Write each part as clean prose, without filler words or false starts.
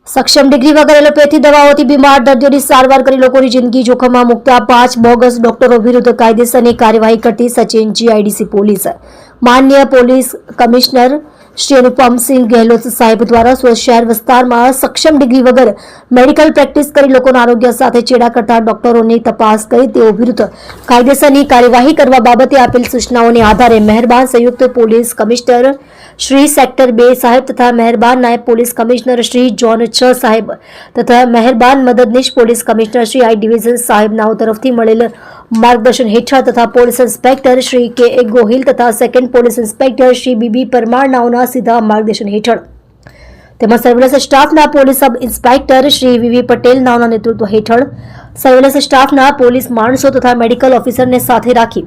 સક્ષમ ડિગ્રી વગર એલોપેથી દવાઓથી બીમાર દર્દીઓની સારવાર કરી લોકોની જિંદગી જોખમમાં મૂકતા 5 બોગસ ડોક્ટરો વિરુદ્ધ કાયદેસરની કાર્યવાહી કરતી સચિન જીઆઈડીસી પોલીસ માન્ય પોલીસ કમિશનર શ્રી અનુપમસિંહ ગેહલોત સાહેબ દ્વારા સુરત શહેર વિસ્તારમાં સક્ષમ ડિગ્રી વગર મેડિકલ પ્રેક્ટિસ કરી લોકોના આરોગ્ય સાથે ચેડા કરતા ડોક્ટરોની તપાસ કરી તેઓ વિરુદ્ધ કાયદેસરની કાર્યવાહી કરવા બાબતે આપેલ સૂચનાઓને આધારે મહેરબાન સંયુક્ત પોલીસ કમિશનર શ્રી સેક્ટર 2 સાહેબ તથા મહેરબાન નાયબ પોલીસ કમિશનર શ્રી ઝોન 6 સાહેબ તથા મહેરબાન મદદનીશ police commissioner Shri I division સાહેબનાઓ તરફથી મળેલ માર્ગદર્શન હેઠળ તથા પોલીસ ઇન્સ્પેક્ટર શ્રી કે એ ગોહિલ તથા second police inspector Shri B B Parmar નાઓના સીધા માર્ગદર્શન હેઠળ તેમજ સર્વેલન્સ સ્ટાફના police sub inspector Shri V V Patel નાઓના નેતૃત્વ હેઠળ સર્વેલન્સ સ્ટાફના પોલીસ માણસો તથા મેડિકલ ઓફિસરને સાથે રાખી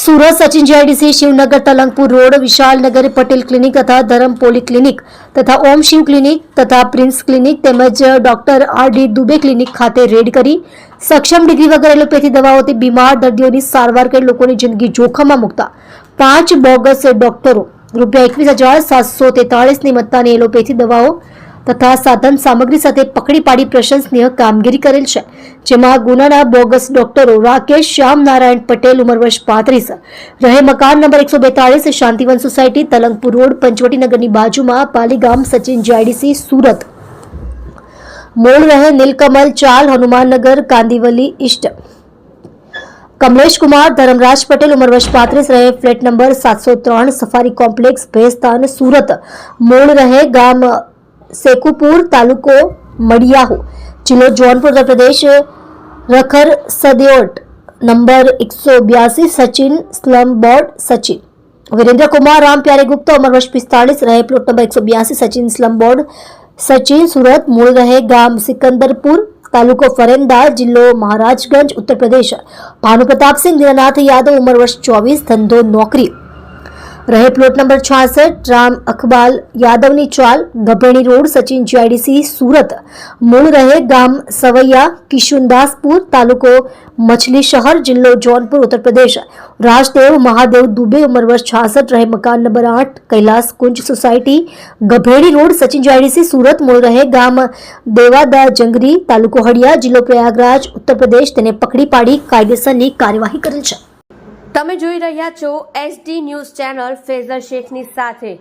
Surat Sachin GIDC Shivnagar Talangpur road Vishalnagar Patel clinic તથા ધરમ પોલી ક્લિનિક તથા ઓમ શિવ ક્લિનિક તથા પ્રિન્સ ક્લિનિક તેમજ doctor R D Dubey clinic ખાતે રેડ કરી સક્ષમ ડિગ્રી વગર એલોપેથી દવાઓથી બીમાર દર્દીઓની સારવાર કરી લોકોની જિંદગી જોખમમાં મૂકતા 5 બોગસ ડોક્ટરો ₹21,743ની મત્તાની એલોપેથી દવાઓ તથા સાધન સામગ્રી સાથે પકડી પાડી પ્રશંસનીય કામગીરી કરેલ છે, જેમાં ગુનાના બોગસ ડોક્ટરો રાકેશ શ્યામ નારાયણ પટેલ ઉંમર વર્ષ 35 રહે મકાન number 142 Shantivan society Talangpur road પંચવટીનગરની બાજુમાં પાલીગામ સચિન જીઆઈડીસી સુરત મૂળ રહે નીલકમલ ચાલ હનુમાનનગર કાંદીવલી ઈસ્ટ કમલેશ કુમાર ધર્મરાજ પટેલ ઉંમર વર્ષ 35 રહે flat number 703 safari complex Bhestan Surat મૂળ રહે ગામ सेकुपुर तालुको मडियाहू जिलो जौनपुर उत्तर प्रदेश रखर सदेओट number 182 Sachin slum board Sachin Virendra Kumar Ram Pyare Gupta उम्र वर्ष 45 रहे plot number 182 Sachin slum board Sachin सूरत मूल रहे गाम सिकंदरपुर तालुको फरेंदा जिलो महाराजगंज उत्तर प्रदेश भानु प्रताप सिंह दीनानाथ यादव उम्र वर्ष 24 धंधो नौकरी रहे प्लॉट नंबर 66 राम अखबाल यादवनी चाल गभेणी रोड सचिन जीआईडीसी सूरत मूल रहे गाम सवैया किशुनदासपुर तालुको मछली शहर जिलो जौनपुर उत्तर प्रदेश राजदेव महादेव दुबे उम्र वर्ष 66 रहे मकान नंबर 8 कैलाश कुंज सोसाइटी गभेड़ी रोड सचिन जीआईडीसी सूरत मूल रहे गाम देवादा जंगरी तालुको हड़िया जिलो प्रयागराज उत्तर प्रदेश तेने पकड़ी पाड़ी कायदेसरनी कार्यवाही करेल छे। તમે જોઈ રહ્યા છો SD ન્યૂઝ ચેનલ ફેઝર શેખની સાથે।